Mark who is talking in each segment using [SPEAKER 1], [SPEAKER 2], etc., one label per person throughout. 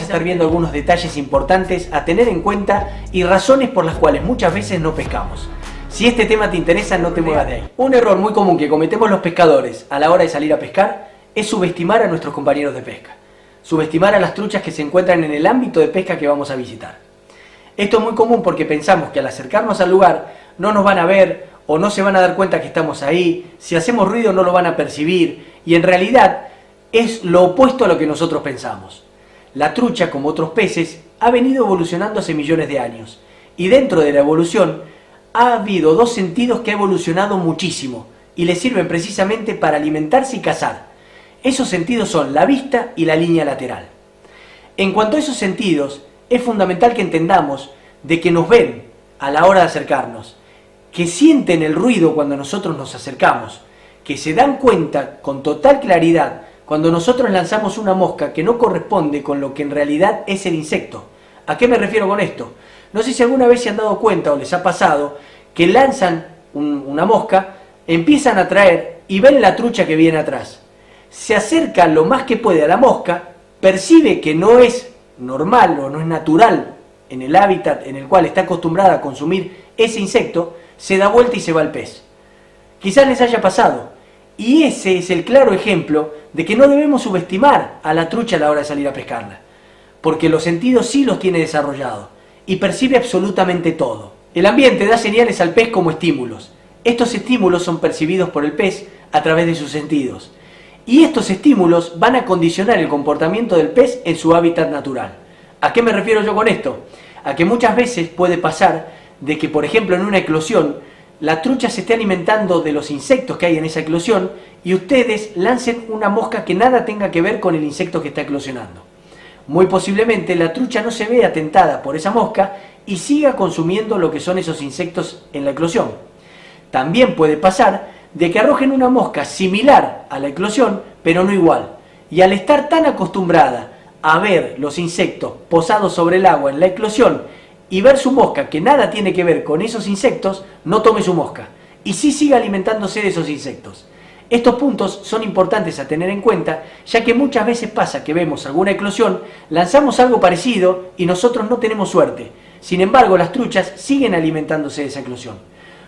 [SPEAKER 1] estar viendo algunos detalles importantes a tener en cuenta y razones por las cuales muchas veces no pescamos. Si este tema te interesa, no te muevas de ahí. Un error muy común que cometemos los pescadores a la hora de salir a pescar es subestimar a nuestros compañeros de pesca. Subestimar a las truchas que se encuentran en el ámbito de pesca que vamos a visitar. Esto es muy común porque pensamos que al acercarnos al lugar no nos van a ver o no se van a dar cuenta que estamos ahí, si hacemos ruido no lo van a percibir y en realidad es lo opuesto a lo que nosotros pensamos. La trucha, como otros peces, ha venido evolucionando hace millones de años y dentro de la evolución ha habido dos sentidos que ha evolucionado muchísimo y le sirven precisamente para alimentarse y cazar. Esos sentidos son la vista y la línea lateral. En cuanto a esos sentidos, es fundamental que entendamos de que nos ven a la hora de acercarnos, que sienten el ruido cuando nosotros nos acercamos, que se dan cuenta con total claridad cuando nosotros lanzamos una mosca que no corresponde con lo que en realidad es el insecto. ¿A qué me refiero con esto? No sé si alguna vez se han dado cuenta o les ha pasado que lanzan una mosca, empiezan a traer y ven la trucha que viene atrás. Se acerca lo más que puede a la mosca, percibe que no es normal o no es natural en el hábitat en el cual está acostumbrada a consumir ese insecto, se da vuelta y se va al pez. Quizás les haya pasado. Y ese es el claro ejemplo de que no debemos subestimar a la trucha a la hora de salir a pescarla. Porque los sentidos sí los tiene desarrollados y percibe absolutamente todo. El ambiente da señales al pez como estímulos. Estos estímulos son percibidos por el pez a través de sus sentidos. Y estos estímulos van a condicionar el comportamiento del pez en su hábitat natural. ¿A qué me refiero yo con esto? A que muchas veces puede pasar de que, por ejemplo, en una eclosión, la trucha se esté alimentando de los insectos que hay en esa eclosión y ustedes lancen una mosca que nada tenga que ver con el insecto que está eclosionando. Muy posiblemente la trucha no se vea tentada por esa mosca y siga consumiendo lo que son esos insectos en la eclosión. También puede pasar de que arrojen una mosca similar a la eclosión, pero no igual. Y al estar tan acostumbrada a ver los insectos posados sobre el agua en la eclosión y ver su mosca que nada tiene que ver con esos insectos, no tome su mosca y sí siga alimentándose de esos insectos. Estos puntos son importantes a tener en cuenta, ya que muchas veces pasa que vemos alguna eclosión, lanzamos algo parecido y nosotros no tenemos suerte. Sin embargo, las truchas siguen alimentándose de esa eclosión.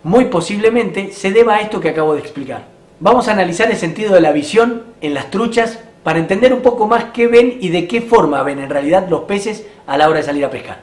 [SPEAKER 1] Muy posiblemente se deba a esto que acabo de explicar. Vamos a analizar el sentido de la visión en las truchas para entender un poco más qué ven y de qué forma ven en realidad los peces a la hora de salir a pescar.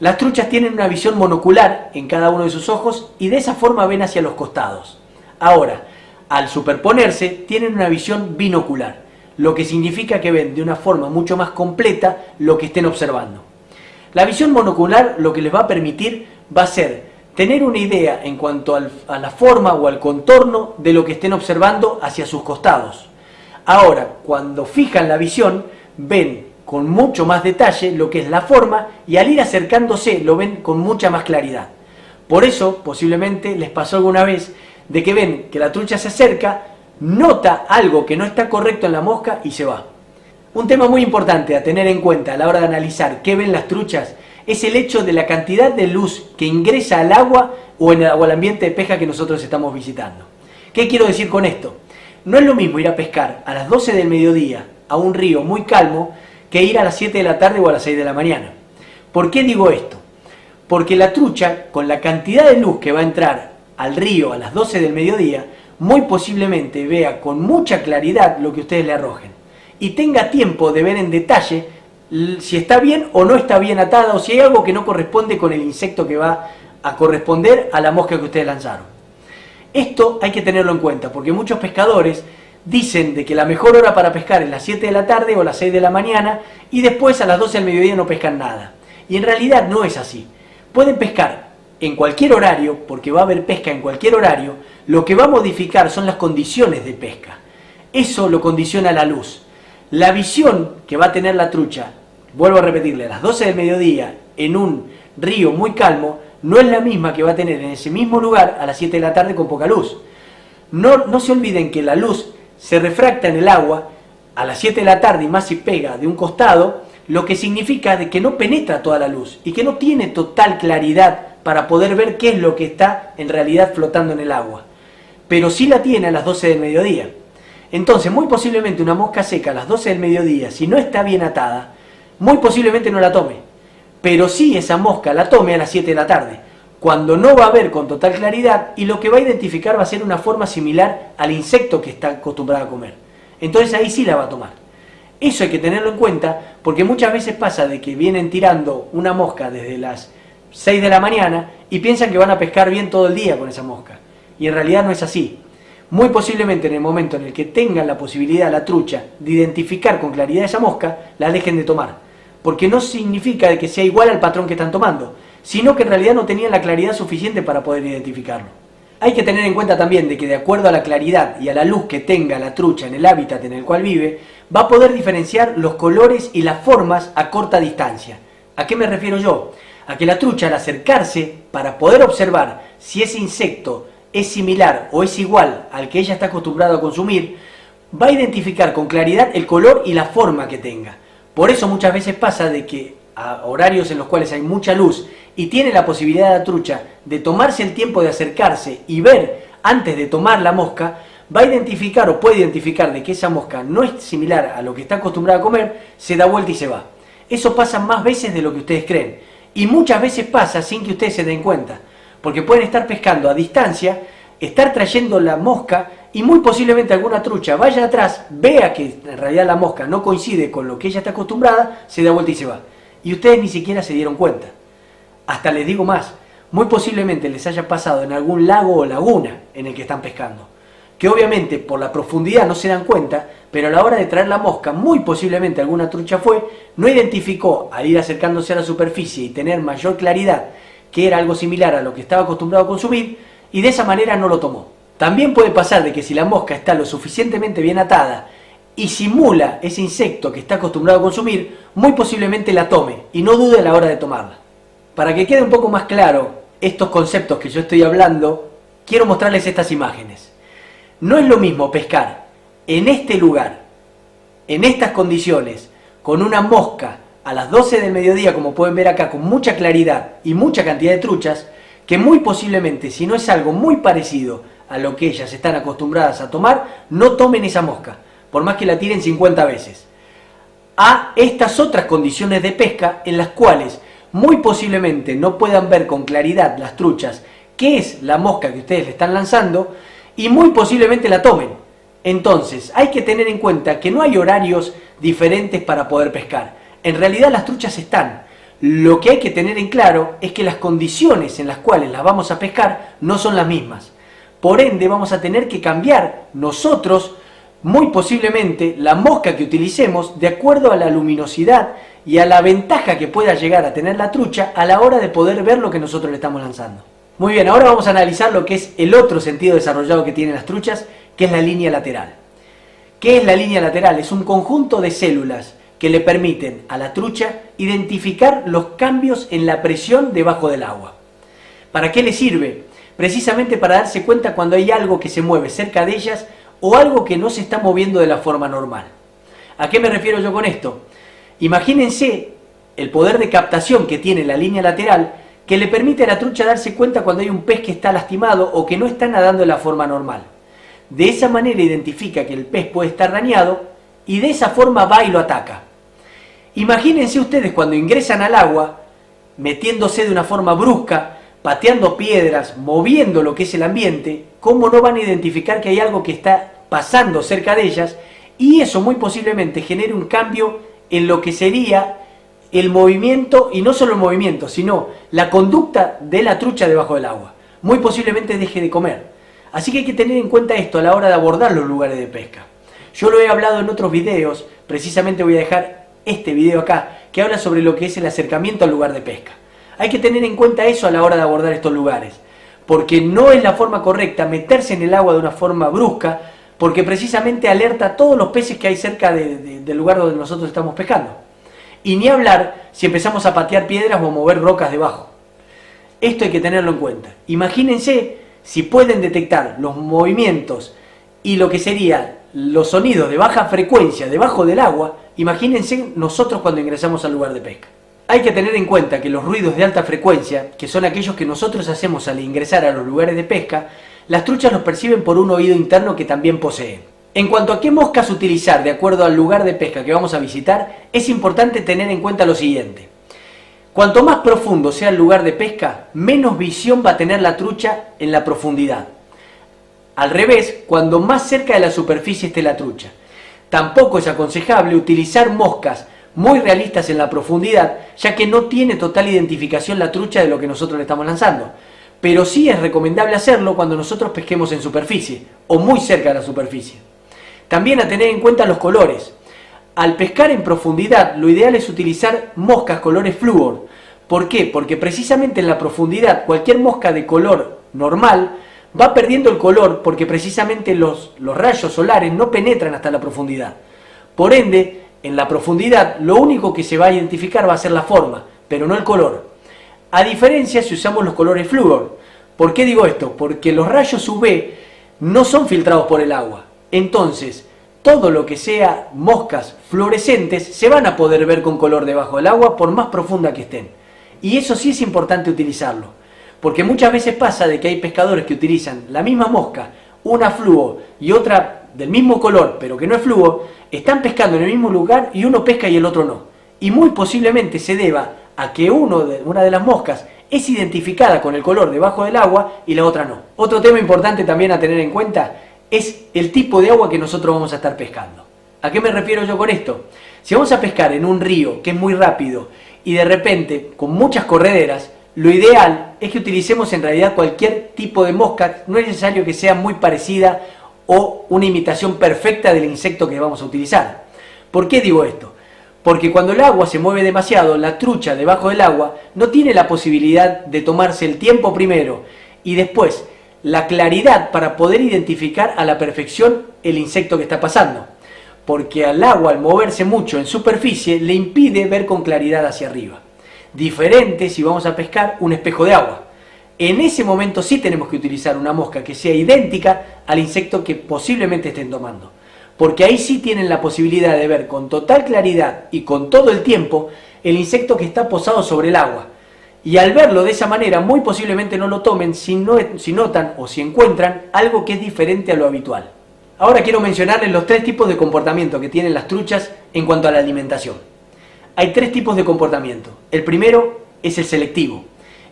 [SPEAKER 1] Las truchas tienen una visión monocular en cada uno de sus ojos y de esa forma ven hacia los costados. Ahora, al superponerse, tienen una visión binocular, lo que significa que ven de una forma mucho más completa lo que estén observando. La visión monocular lo que les va a permitir va a ser tener una idea en cuanto a la forma o al contorno de lo que estén observando hacia sus costados. Ahora, cuando fijan la visión, ven con mucho más detalle lo que es la forma y al ir acercándose lo ven con mucha más claridad. Por eso, posiblemente les pasó alguna vez de que ven que la trucha se acerca, nota algo que no está correcto en la mosca y se va. Un tema muy importante a tener en cuenta a la hora de analizar qué ven las truchas es el hecho de la cantidad de luz que ingresa al agua o al ambiente de pesca que nosotros estamos visitando. ¿Qué quiero decir con esto? No es lo mismo ir a pescar a las 12 del mediodía a un río muy calmo que ir a las 7 de la tarde o a las 6 de la mañana. ¿Por qué digo esto? Porque la trucha, con la cantidad de luz que va a entrar al río a las 12 del mediodía, muy posiblemente vea con mucha claridad lo que ustedes le arrojen y tenga tiempo de ver en detalle si está bien o no está bien atada o si hay algo que no corresponde con el insecto que va a corresponder a la mosca que ustedes lanzaron. Esto hay que tenerlo en cuenta porque muchos pescadores dicen de que la mejor hora para pescar es las 7 de la tarde o las 6 de la mañana y después a las 12 del mediodía no pescan nada. Y en realidad no es así. Pueden pescar en cualquier horario, porque va a haber pesca en cualquier horario, lo que va a modificar son las condiciones de pesca. Eso lo condiciona la luz. La visión que va a tener la trucha, vuelvo a repetirle, a las 12 del mediodía en un río muy calmo, no es la misma que va a tener en ese mismo lugar a las 7 de la tarde con poca luz. No se olviden que la luz se refracta en el agua a las 7 de la tarde y más si pega de un costado, lo que significa de que no penetra toda la luz y que no tiene total claridad para poder ver qué es lo que está en realidad flotando en el agua. Pero sí la tiene a las 12 del mediodía. Entonces, muy posiblemente una mosca seca a las 12 del mediodía, si no está bien atada, muy posiblemente no la tome, pero sí esa mosca la tome a las 7 de la tarde, cuando no va a ver con total claridad y lo que va a identificar va a ser una forma similar al insecto que está acostumbrada a comer. Entonces ahí sí la va a tomar. Eso hay que tenerlo en cuenta porque muchas veces pasa de que vienen tirando una mosca desde las 6 de la mañana y piensan que van a pescar bien todo el día con esa mosca. Y en realidad no es así. Muy posiblemente en el momento en el que tengan la posibilidad, la trucha, de identificar con claridad esa mosca, la dejen de tomar. Porque no significa de que sea igual al patrón que están tomando, sino que en realidad no tenían la claridad suficiente para poder identificarlo. Hay que tener en cuenta también de que de acuerdo a la claridad y a la luz que tenga la trucha en el hábitat en el cual vive, va a poder diferenciar los colores y las formas a corta distancia. ¿A qué me refiero yo? A que la trucha al acercarse para poder observar si ese insecto es similar o es igual al que ella está acostumbrada a consumir, va a identificar con claridad el color y la forma que tenga. Por eso muchas veces pasa de que a horarios en los cuales hay mucha luz y tiene la posibilidad la trucha de tomarse el tiempo de acercarse y ver antes de tomar la mosca, va a identificar o puede identificar de que esa mosca no es similar a lo que está acostumbrada a comer, se da vuelta y se va. Eso pasa más veces de lo que ustedes creen y muchas veces pasa sin que ustedes se den cuenta, porque pueden estar pescando a distancia, estar trayendo la mosca y muy posiblemente alguna trucha vaya atrás, vea que en realidad la mosca no coincide con lo que ella está acostumbrada, se da vuelta y se va. Y ustedes ni siquiera se dieron cuenta. Hasta les digo más, muy posiblemente les haya pasado en algún lago o laguna en el que están pescando, que obviamente por la profundidad no se dan cuenta, pero a la hora de traer la mosca, muy posiblemente alguna trucha no identificó al ir acercándose a la superficie y tener mayor claridad que era algo similar a lo que estaba acostumbrado a consumir, y de esa manera no lo tomó. También puede pasar de que si la mosca está lo suficientemente bien atada y simula ese insecto que está acostumbrado a consumir, muy posiblemente la tome y no dude a la hora de tomarla. Para que quede un poco más claro estos conceptos que yo estoy hablando, quiero mostrarles estas imágenes. No es lo mismo pescar en este lugar, en estas condiciones, con una mosca a las 12 del mediodía, como pueden ver acá, con mucha claridad y mucha cantidad de truchas, que muy posiblemente, si no es algo muy parecido a lo que ellas están acostumbradas a tomar, no tomen esa mosca, por más que la tiren 50 veces. A estas otras condiciones de pesca en las cuales muy posiblemente no puedan ver con claridad las truchas qué es la mosca que ustedes le están lanzando y muy posiblemente la tomen. Entonces, hay que tener en cuenta que no hay horarios diferentes para poder pescar. En realidad las truchas están. Lo que hay que tener en claro es que las condiciones en las cuales las vamos a pescar no son las mismas. Por ende vamos a tener que cambiar nosotros, muy posiblemente, la mosca que utilicemos de acuerdo a la luminosidad y a la ventaja que pueda llegar a tener la trucha a la hora de poder ver lo que nosotros le estamos lanzando. Muy bien, ahora vamos a analizar lo que es el otro sentido desarrollado que tienen las truchas, que es la línea lateral. ¿Qué es la línea lateral? Es un conjunto de células que le permiten a la trucha identificar los cambios en la presión debajo del agua. ¿Para qué le sirve? Precisamente para darse cuenta cuando hay algo que se mueve cerca de ellas o algo que no se está moviendo de la forma normal. ¿A qué me refiero yo con esto? Imagínense el poder de captación que tiene la línea lateral que le permite a la trucha darse cuenta cuando hay un pez que está lastimado o que no está nadando de la forma normal. De esa manera identifica que el pez puede estar dañado y de esa forma va y lo ataca. Imagínense ustedes cuando ingresan al agua, metiéndose de una forma brusca, pateando piedras, moviendo lo que es el ambiente, cómo no van a identificar que hay algo que está pasando cerca de ellas y eso muy posiblemente genere un cambio en lo que sería el movimiento, y no solo el movimiento, sino la conducta de la trucha debajo del agua. Muy posiblemente deje de comer. Así que hay que tener en cuenta esto a la hora de abordar los lugares de pesca. Yo lo he hablado en otros videos, precisamente voy a dejar este video acá, que habla sobre lo que es el acercamiento al lugar de pesca. Hay que tener en cuenta eso a la hora de abordar estos lugares, porque no es la forma correcta meterse en el agua de una forma brusca, porque precisamente alerta a todos los peces que hay cerca del lugar donde nosotros estamos pescando. Y ni hablar si empezamos a patear piedras o a mover rocas debajo. Esto hay que tenerlo en cuenta. Imagínense si pueden detectar los movimientos y lo que serían los sonidos de baja frecuencia debajo del agua, imagínense nosotros cuando ingresamos al lugar de pesca. Hay que tener en cuenta que los ruidos de alta frecuencia, que son aquellos que nosotros hacemos al ingresar a los lugares de pesca, las truchas los perciben por un oído interno que también poseen. En cuanto a qué moscas utilizar de acuerdo al lugar de pesca que vamos a visitar, es importante tener en cuenta lo siguiente. Cuanto más profundo sea el lugar de pesca, menos visión va a tener la trucha en la profundidad. Al revés, cuando más cerca de la superficie esté la trucha. Tampoco es aconsejable utilizar moscas muy realistas en la profundidad, ya que no tiene total identificación la trucha de lo que nosotros le estamos lanzando. Pero sí es recomendable hacerlo cuando nosotros pesquemos en superficie, o muy cerca de la superficie. También a tener en cuenta los colores. Al pescar en profundidad, lo ideal es utilizar moscas colores flúor. ¿Por qué? Porque precisamente en la profundidad, cualquier mosca de color normal va perdiendo el color porque precisamente los rayos solares no penetran hasta la profundidad. Por ende, en la profundidad lo único que se va a identificar va a ser la forma, pero no el color. A diferencia si usamos los colores flúor. ¿Por qué digo esto? Porque los rayos UV no son filtrados por el agua. Entonces, todo lo que sea moscas fluorescentes se van a poder ver con color debajo del agua por más profunda que estén. Y eso sí es importante utilizarlo. Porque muchas veces pasa de que hay pescadores que utilizan la misma mosca, una fluo y otra del mismo color, pero que no es fluo, están pescando en el mismo lugar y uno pesca y el otro no. Y muy posiblemente se deba a que una de las moscas es identificada con el color debajo del agua y la otra no. Otro tema importante también a tener en cuenta es el tipo de agua que nosotros vamos a estar pescando. ¿A qué me refiero yo con esto? Si vamos a pescar en un río que es muy rápido y de repente con muchas correderas, lo ideal es que utilicemos en realidad cualquier tipo de mosca, no es necesario que sea muy parecida o una imitación perfecta del insecto que vamos a utilizar. ¿Por qué digo esto? Porque cuando el agua se mueve demasiado, la trucha debajo del agua no tiene la posibilidad de tomarse el tiempo primero y después la claridad para poder identificar a la perfección el insecto que está pasando. Porque al agua, al moverse mucho en superficie, le impide ver con claridad hacia arriba. Diferente si vamos a pescar un espejo de agua. En ese momento sí tenemos que utilizar una mosca que sea idéntica al insecto que posiblemente estén tomando. Porque ahí sí tienen la posibilidad de ver con total claridad y con todo el tiempo el insecto que está posado sobre el agua. Y al verlo de esa manera, muy posiblemente no lo tomen si notan o si encuentran algo que es diferente a lo habitual. Ahora quiero mencionarles los 3 tipos de comportamiento que tienen las truchas en cuanto a la alimentación. Hay 3 tipos de comportamiento. El primero es el selectivo.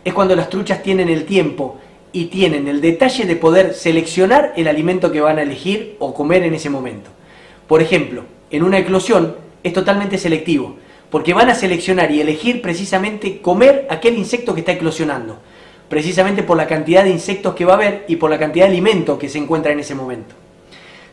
[SPEAKER 1] Es cuando las truchas tienen el tiempo y tienen el detalle de poder seleccionar el alimento que van a elegir o comer en ese momento. Por ejemplo, en una eclosión es totalmente selectivo, porque van a seleccionar y elegir precisamente comer aquel insecto que está eclosionando, precisamente por la cantidad de insectos que va a haber y por la cantidad de alimento que se encuentra en ese momento.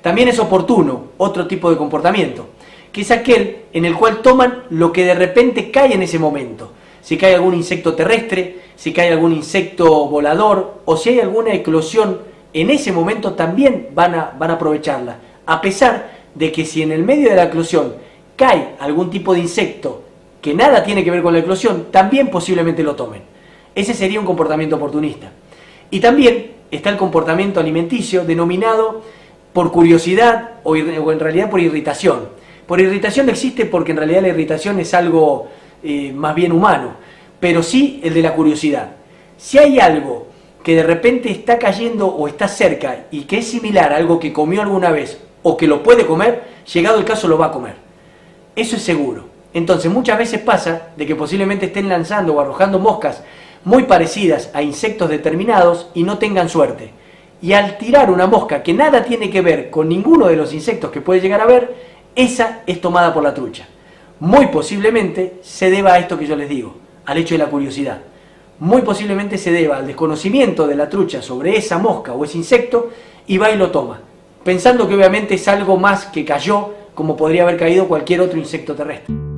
[SPEAKER 1] También es oportuno, otro tipo de comportamiento, que es aquel en el cual toman lo que de repente cae en ese momento. Si cae algún insecto terrestre, si cae algún insecto volador o si hay alguna eclosión, en ese momento también van a aprovecharla. A pesar de que si en el medio de la eclosión cae algún tipo de insecto que nada tiene que ver con la eclosión, también posiblemente lo tomen. Ese sería un comportamiento oportunista. Y también está el comportamiento alimenticio denominado por curiosidad o en realidad por irritación. Por irritación no existe porque en realidad la irritación es algo más bien humano, pero sí el de la curiosidad. Si hay algo que de repente está cayendo o está cerca y que es similar a algo que comió alguna vez o que lo puede comer, llegado el caso lo va a comer. Eso es seguro. Entonces muchas veces pasa de que posiblemente estén lanzando o arrojando moscas muy parecidas a insectos determinados y no tengan suerte. Y al tirar una mosca que nada tiene que ver con ninguno de los insectos que puede llegar a ver, esa es tomada por la trucha. Muy posiblemente se deba a esto que yo les digo, al hecho de la curiosidad. Muy posiblemente se deba al desconocimiento de la trucha sobre esa mosca o ese insecto y va y lo toma, pensando que obviamente es algo más que cayó como podría haber caído cualquier otro insecto terrestre.